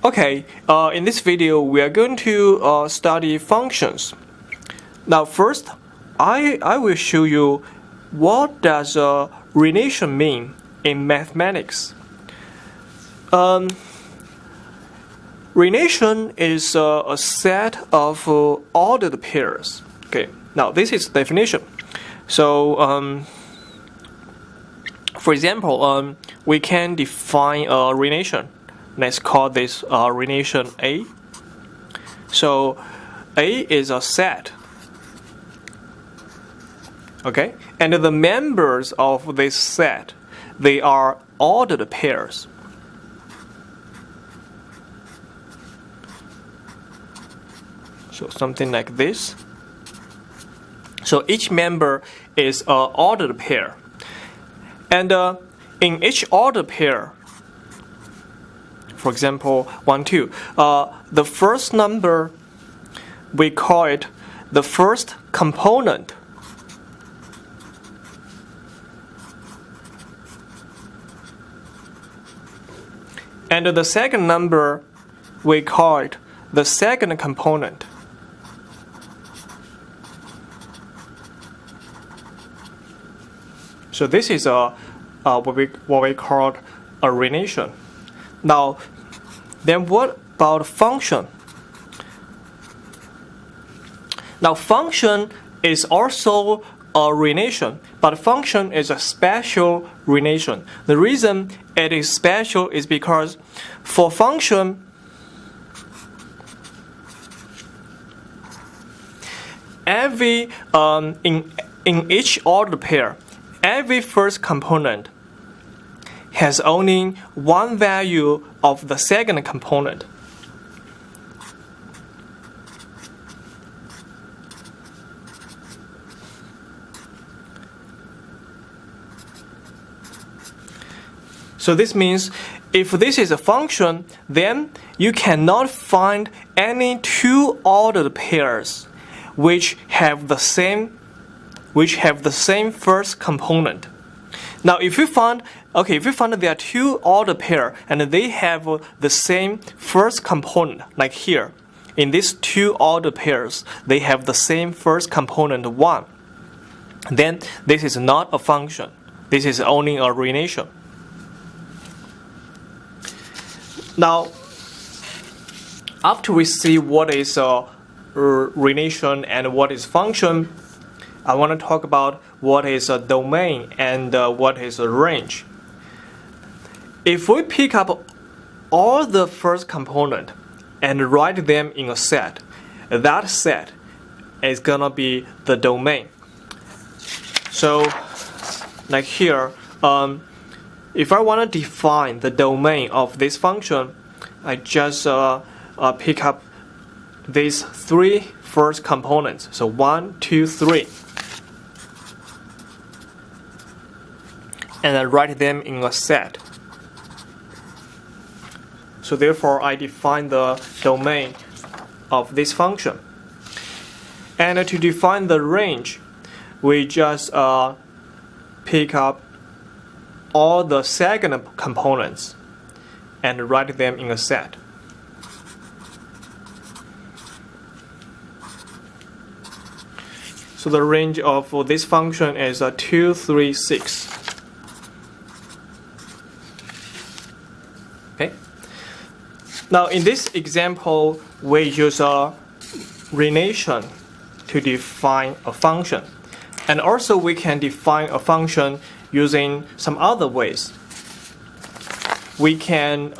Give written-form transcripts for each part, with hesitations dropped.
Okay, in this video we are going to study functions. Now first, I will show you what does relation mean in mathematics. Relation is a set of ordered pairs. Okay, now this is the definition. So, for example, we can define a relation. Let's call this relation A. So A is a set. Okay, and the members of this set, they are ordered pairs. So something like this. So each member is an ordered pair. And in each ordered pair, for example, 1, 2, the first number, we call it the first component. And the second number, we call it the second component. So this is what we call a relation. Now, then what about function? Now, function is also a relation, but function is a special relation. The reason it is special is because for function, every in each ordered pair, every first component has only one value of the second component. So this means if this is a function, then you cannot find any two ordered pairs which have the same first component. Now, if you find there are two ordered pair and they have the same first component, like here, in these two ordered pairs, they have the same first component 1, then this is not a function. This is only a relation. Now, after we see what is a relation and what is function, I want to talk about what is a domain and what is a range. If we pick up all the first component and write them in a set, that set is gonna be the domain. So, like here, if I want to define the domain of this function, I just pick up these three first components. So 1, 2, 3. And I write them in a set. So therefore, I define the domain of this function. And to define the range, we just pick up all the second components and write them in a set. So the range of this function is 2, 3, 6. Okay. Now in this example, we use a relation to define a function, and also we can define a function using some other ways. We can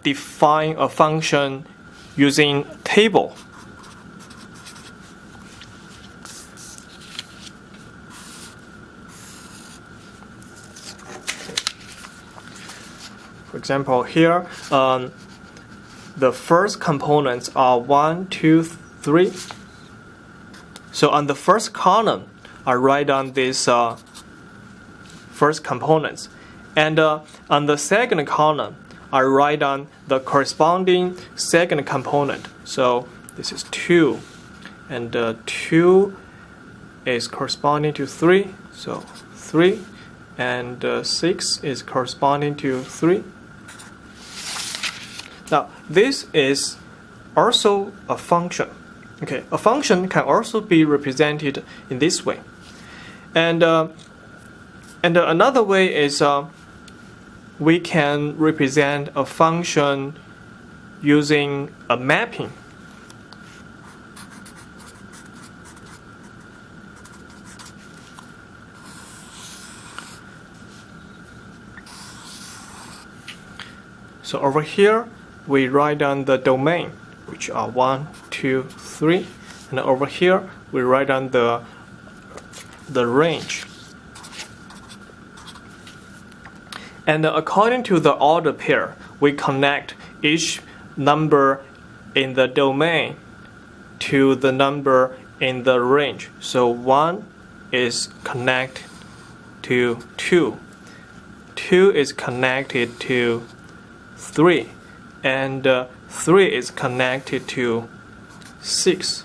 define a function using table. For example, here, the first components are 1, 2, 3. So on the first column, I write down these first components. And on the second column, I write down the corresponding second component. So this is 2. And 2 is corresponding to 3. So 3. And 6 is corresponding to 3. Now, this is also a function. Okay, a function can also be represented in this way. And another way is we can represent a function using a mapping. So over here, we write down the domain, which are 1, 2, 3, and over here we write down the range. And according to the order pair, we connect each number in the domain to the number in the range. So 1 is connected to 2, 2 is connected to 3, and 3 is connected to 6.